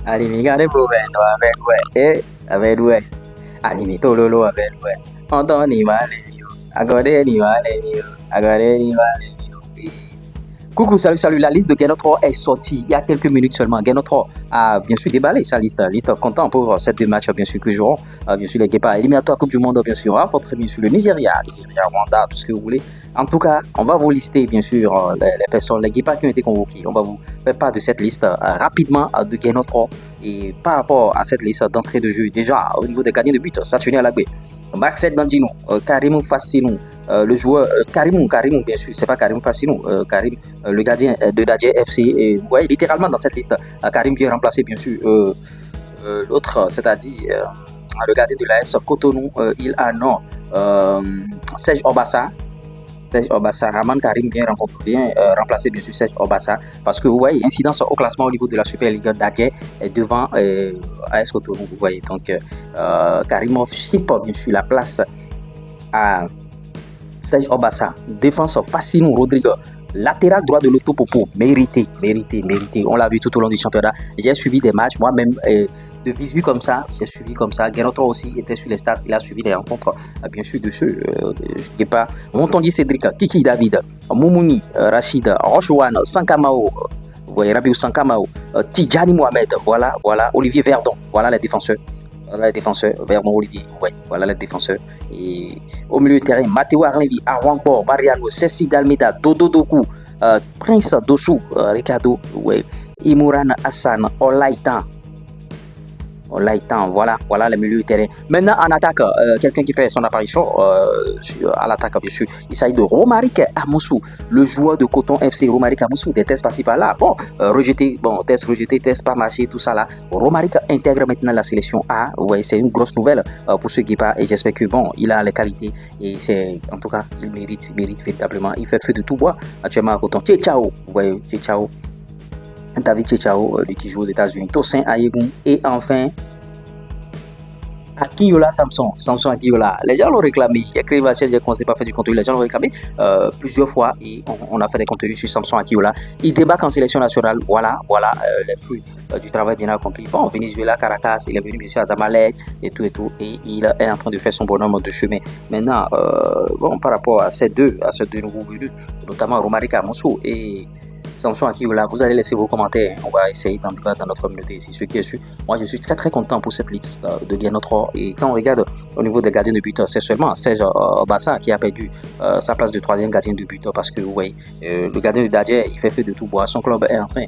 Alimigare Bubendo, Avergue, Avergue, Alimito Lolo, Avergue, Antoni Vale, Agore ni Vale, Agore ni Vale. Coucou, salut, salut. La liste de Game of Thrones est sortie il y a quelques minutes seulement. Game of Thrones a bien sûr déballé sa liste. Liste content pour ces deux matchs, bien sûr, que joueront. Bien sûr, les Guépards éliminatoires Coupe du Monde, bien sûr, affronteront bien sûr le Nigeria, Rwanda, tout ce que vous voulez. En tout cas, on va vous lister, bien sûr, les personnes, les Guépards qui ont été convoqués. On va vous faire part de cette liste rapidement de Game of Thrones. Et par rapport à cette liste d'entrée de jeu, déjà, au niveau des gardiens de but, Saturné Alagbe, Marcel Dandino, Karim Fassinou, le joueur Karim, bien sûr, c'est pas Karim Fassinou, Karim, le gardien de Dadje FC, et ouais, littéralement dans cette liste, Karim vient remplacer bien sûr l'autre, c'est-à-dire le gardien de l'AS Cotonou, il a non, Serge Obassa. Serge Obassa, Raman Karim vient remplacer bien sûr Serge Obassa parce que vous voyez, incidence au classement au niveau de la Super League Dadje est devant AS Cotonou, vous voyez, donc Karimov chip bien sûr la place à Serge Obassa, défenseur Fassinou Rodrigo, latéral droit de l'Autopopo, mérité. On l'a vu tout au long du championnat. J'ai suivi des matchs, moi-même, de visu comme ça, j'ai suivi comme ça. Guénotra aussi était sur les stades, il a suivi des rencontres, bien sûr, de ceux qui pas. Montondi Cédric, Kiki David, Moumouni, Rachid, Rochouane, Sankamao, vous voyez, Rabiou Sankamao, Tidjani Mohamed, voilà, Olivier Verdon, voilà les défenseurs. Voilà les défenseurs, Vernon Olivier, ouais, voilà les défenseurs. Et au milieu de terrain, Matteo Arlevi, Arwangbo, Mariano, Ceci Dalmeda, Dodo Doku, Prince Dossou, Ricardo, ouais, Imouran Hassan, Olaitan, voilà les milieux de terrain. Maintenant en attaque, quelqu'un qui fait son apparition à l'attaque, bien sûr, il s'agit de Romaric Amoussou, le joueur de Coton FC. Romaric Amoussou, des tests par-ci par-là, bon, test rejeté, test pas marché, tout ça là. Romaric intègre maintenant la sélection A. Ouais, c'est une grosse nouvelle pour ceux qui pas, et j'espère que bon, il a les qualités et c'est, en tout cas, il mérite véritablement. Il fait feu de tout bois actuellement à Coton. Tchao, ouais, Tchao. David Tchao, lui qui joue aux États-Unis, Tosin Ayegun, et enfin Akinola Samson Akinola. Les gens l'ont réclamé. Il y a créé ma chaîne, j'ai commencé par faire du contenu. Les gens l'ont réclamé plusieurs fois et on a fait des contenus sur Samson Akinola. Il débarque en sélection nationale. Voilà les fruits du travail bien accompli. Bon, Venezuela, Caracas, il est venu bien sûr à Zamalek et tout. Et il est en train de faire son bonhomme de chemin. Maintenant, bon, par rapport à ces deux nouveaux venus, notamment Romaric Amoussou et Samson Akinola, vous allez laisser vos commentaires. On va essayer dans notre communauté ici, ce qui est sûr. Moi, je suis très content pour cette liste de Guénotra. Et quand on regarde au niveau des gardiens de but, c'est seulement Serge Obassa qui a perdu sa place de troisième gardien de but parce que vous voyez, le gardien de Dadje, il fait feu de tout bois. Son club est en train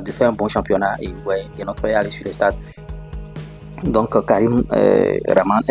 de faire un bon championnat et vous voyez, Guénotra est allé sur les stades. Donc Karim Raman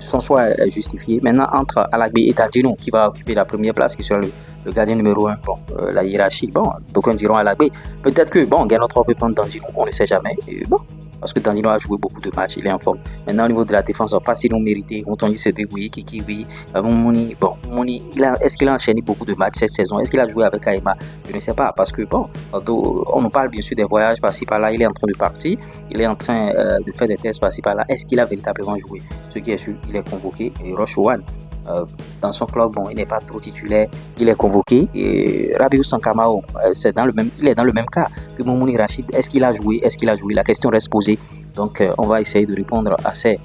son choix est justifié. Maintenant, entre Alagbe et Tadjino qui va occuper la première place, qui sera le gardien numéro 1, bon, la hiérarchie, bon, d'aucuns diront Alagbe. Peut-être que, bon, Guénotra peut prendre Tadjino, on ne sait jamais. Et bon, parce que Tadjino a joué beaucoup de matchs, il est en forme. Maintenant, au niveau de la défense, facilement mérité. Anthony Cédric, Kiki, oui, Mouni, bon, Mouni, est-ce qu'il a enchaîné beaucoup de matchs cette saison? Est-ce qu'il a joué avec Aïma? Je ne sais pas, parce que, bon, on nous parle bien sûr des voyages par-ci par-là, il est en train de partir, il est en train de faire des tests par-ci par-là. Est-ce qu'il a véritablement joué? Ce qui est sûr, il est convoqué. Et Rochouane, dans son club, bon, il n'est pas trop titulaire, il est convoqué. Et Rabiou Sankamao, il est dans le même cas que Moumouni Rachid. Est-ce qu'il a joué? La question reste posée. Donc, on va essayer de répondre à ces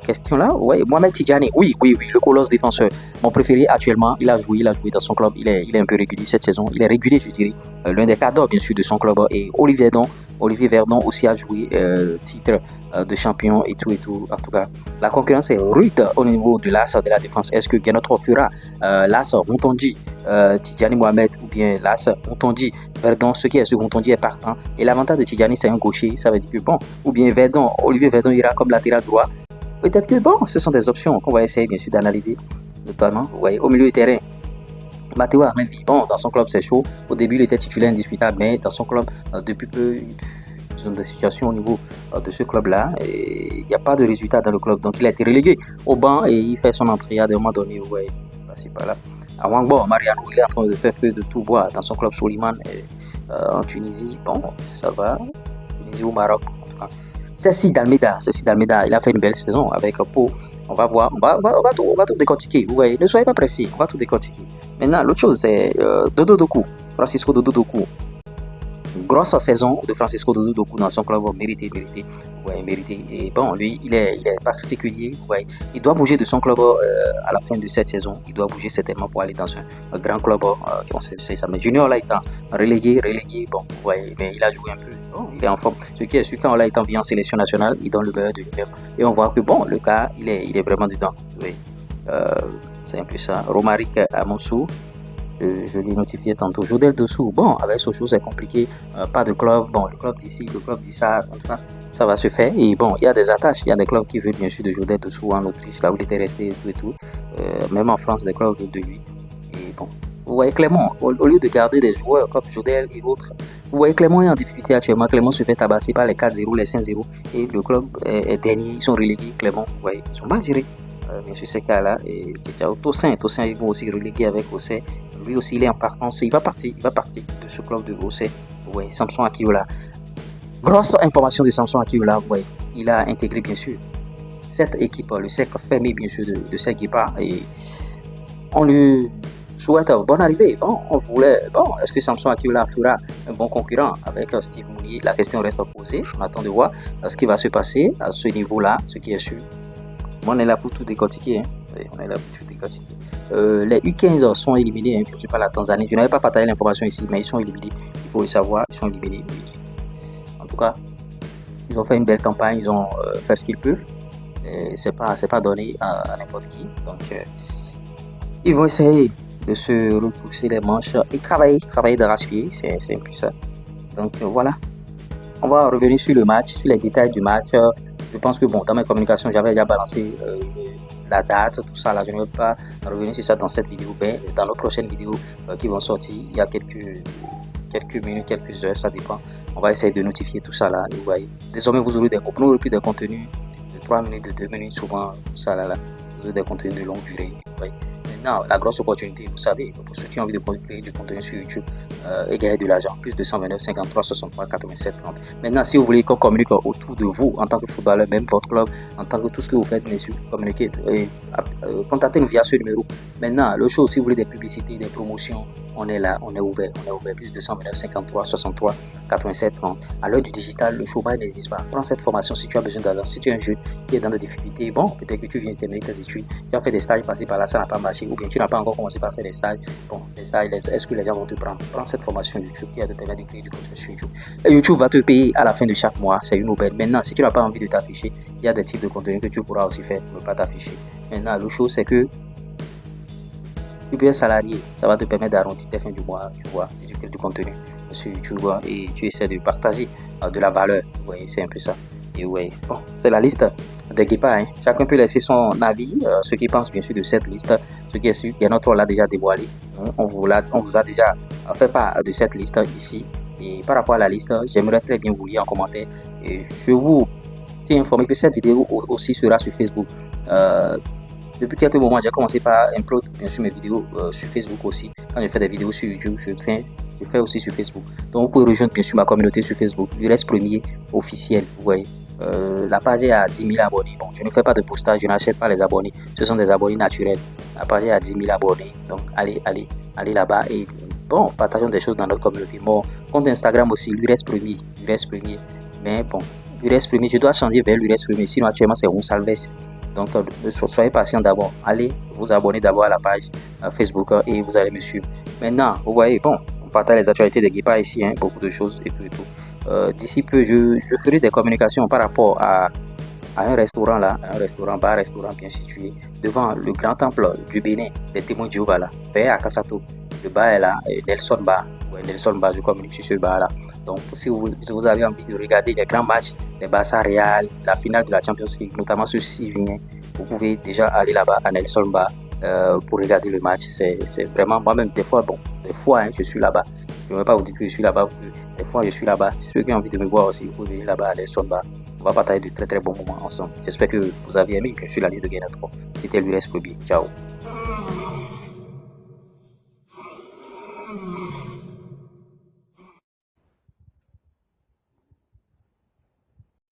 questions-là. Ouais, Mohamed Tidjani, oui, le colosse défenseur, mon préféré actuellement. Il a joué dans son club. Il est un peu régulier cette saison. Il est régulier, je dirais. L'un des cadres, bien sûr, de son club. Et Olivier Verdon aussi a joué titre de champion et tout. En tout cas, la concurrence est rude au niveau de l'as de la défense. Est-ce que Guénotra fera l'as Montondi, Tidjani Mohamed ou bien l'as Montondi Verdon? Ce qui est sûr, Montondi est partant. Et l'avantage de Tidjani, c'est un gaucher. Ça veut dire que bon, ou bien Olivier Verdon ira comme latéral droit. Peut-être que bon, ce sont des options qu'on va essayer bien sûr d'analyser. Notamment, vous voyez, au milieu du terrain, Matteo Arlevi, bon, dans son club c'est chaud. Au début, il était titulaire indiscutable, mais dans son club, depuis peu, ils ont des situations au niveau de ce club-là. Il n'y a pas de résultat dans le club, donc il a été relégué au banc et il fait son entrée à un moment donné. Vous voyez, c'est pas là. À Wangbo, Mariano, il est en train de faire feu de tout bois dans son club Soliman en Tunisie. Bon, ça va. Tunisie au Maroc, en tout cas. Ceci Dalmeda, il a fait une belle saison avec Pau. On va voir, on va tout décortiquer. Vous voyez, ne soyez pas pressés, on va tout décortiquer. Maintenant, l'autre chose, c'est Dodo Doku, Francisco Dodo Doku. grosse saison de Francisco Doku dans son club, mérité, ouais, mérité. Et bon, lui, il est particulier, ouais. Il doit bouger de son club à la fin de cette saison. Il doit bouger certainement pour aller dans un grand club qui on sait jamais. Junior là étant relégué, bon, ouais, mais il a joué un peu. Bon, il est en forme. Ce qui est sûr, quand on l'a été envoyé en sélection nationale, il donne le meilleur de lui-même. Et on voit que bon, le gars, il est vraiment dedans. Oui. C'est un peu ça. Romaric Amonsou. Je l'ai notifié tantôt. Jodel dessous. Bon, avec Sochaux, c'est compliqué. Pas de club. Bon, le club d'ici, le club d'Issa, ça va se faire. Et bon, il y a des attaches. Il y a des clubs qui veulent bien sûr de Jodel dessous en Autriche, là où il était resté et tout. Même en France, des clubs veulent de lui. Et bon, vous voyez Clément, au lieu de garder des joueurs comme Jodel et autres, vous voyez Clément est en difficulté actuellement. Clément se fait tabasser par les 4-0, les 5-0. Et le club est dernier. Ils sont relégués. Clément, vous voyez, ils sont mal gérés. Bien sûr, ces cas-là. Et Tossin, ils vont aussi reléguer avec Ossé. Lui aussi, il est en partance. Il va partir de ce club de Ossé. Ouais, Samson Akiola. Grosse information de Samson Akiola. Ouais, il a intégré, bien sûr, cette équipe, le cercle fermé, bien sûr, de cette équipe. Et on lui souhaite bonne arrivée. Bon, est-ce que Samson Akiola fera un bon concurrent avec Steve Mounier? La question reste posée. On attend de voir ce qui va se passer à ce niveau-là, ce qui est sûr. On est là pour tout décortiquer. Hein. On est là pour tout décortiquer. Les U15 sont éliminés. Hein. Je ne suis pas la Tanzanie. Je n'avais pas partagé l'information ici, mais ils sont éliminés. Il faut le savoir. Ils sont éliminés. En tout cas, ils ont fait une belle campagne. Ils ont fait ce qu'ils peuvent. C'est pas donné à n'importe qui. Donc, ils vont essayer de se repousser les manches et travailler d'arrache-pied. C'est un peu ça. Donc, voilà. On va revenir sur le match, sur les détails du match. Je pense que bon, dans mes communications, j'avais déjà balancé la date, tout ça. Là, je ne vais pas revenir sur ça dans cette vidéo, mais dans nos prochaines vidéos qui vont sortir, il y a quelques minutes, quelques heures, ça dépend. On va essayer de notifier tout ça là. Vous voyez. Désormais, vous aurez plus des contenus de 3 minutes, de 2 minutes, souvent, tout ça là. Vous aurez des contenus de longue durée. Vous voyez. Maintenant, la grosse opportunité, vous savez, pour ceux qui ont envie de créer du contenu sur YouTube et gagner de l'argent, plus de 129, 53, 63, 87, 30. Maintenant, si vous voulez qu'on communique autour de vous en tant que footballeur, même votre club, en tant que tout ce que vous faites, messieurs, communiquez, contactez-nous via ce numéro. Maintenant, le show, si vous voulez des publicités, des promotions, on est là, on est ouvert, plus de 129, 53, 63, 87, 30. À l'heure du digital, le chômage n'existe pas. Prends cette formation si tu as besoin d'argent, si tu es un jeune qui est dans des difficultés. Bon, peut-être que tu viens de terminer tes études, tu as fait des stages par-ci par-là, ça n'a pas marché, ou bien tu n'as pas encore commencé par faire des stages. Bon, les stages, est-ce que les gens vont te prendre? Prends cette formation YouTube qui a te permettre de créer du contenu sur YouTube. Et YouTube va te payer à la fin de chaque mois, c'est une aubaine. Maintenant, si tu n'as pas envie de t'afficher, il y a des types de contenu que tu pourras aussi faire pour ne pas t'afficher. Maintenant, le chose, c'est que tu peux être salarié, ça va te permettre d'arrondir tes fins du mois, tu vois, si tu crées du contenu sur YouTube et tu essaies de partager de la valeur. Vous voyez, c'est un peu ça. Et ouais, bon, c'est la liste des guépards. Hein. Chacun peut laisser son avis, ce qu'il pense bien sûr de cette liste. Ce qui est sûr, il y a notre l'a déjà dévoilé. On vous a déjà fait part de cette liste ici. Et par rapport à la liste, j'aimerais très bien vous lire en commentaire. Et je vous tiens informé que cette vidéo aussi sera sur Facebook. Depuis quelques moments, j'ai commencé par upload bien sûr mes vidéos sur Facebook aussi. Quand je fais des vidéos sur YouTube, je fais aussi sur Facebook. Donc vous pouvez rejoindre bien sûr ma communauté sur Facebook. Il reste premier officiel, vous voyez. La page est à 10 000 abonnés. Bon, je ne fais pas de postage, je n'achète pas les abonnés. Ce sont des abonnés naturels. La page est à 10 000 abonnés. Donc allez là-bas et bon, partageons des choses dans notre communauté. Mon compte Instagram aussi, lui reste premier. Mais bon, lui reste premier. Je dois changer vers lui reste premier. Sinon actuellement c'est Roussalves. Donc, soyez patient d'abord. Allez vous abonner d'abord à la page Facebook et vous allez me suivre. Maintenant, vous voyez, bon, on partage les actualités des guépards ici, hein, beaucoup de choses et tout. D'ici peu, je ferai des communications par rapport à un restaurant là, bar restaurant bien situé devant le grand temple du Bénin, des témoins de Jéhovah là, vers à Kassato. Le bar est là, Nelson Bar. Ouais, Nelson Bar, je communique sur ce bar là. Donc, si vous avez envie de regarder les grands matchs, les Barça Real, la finale de la Champions League, notamment ce 6 juin, vous pouvez déjà aller là-bas à Nelson Bar pour regarder le match. C'est vraiment moi-même, des fois, hein, je suis là-bas. Je ne vais pas vous dire que je suis là-bas, des fois je suis là-bas. Si ceux qui ont envie de me voir aussi, vous pouvez venir là-bas à Nelson Bar. On va partager de très très bons moments ensemble. J'espère que vous avez aimé. Je suis la liste de Gainer 3. C'était l'URS Premier. Ciao.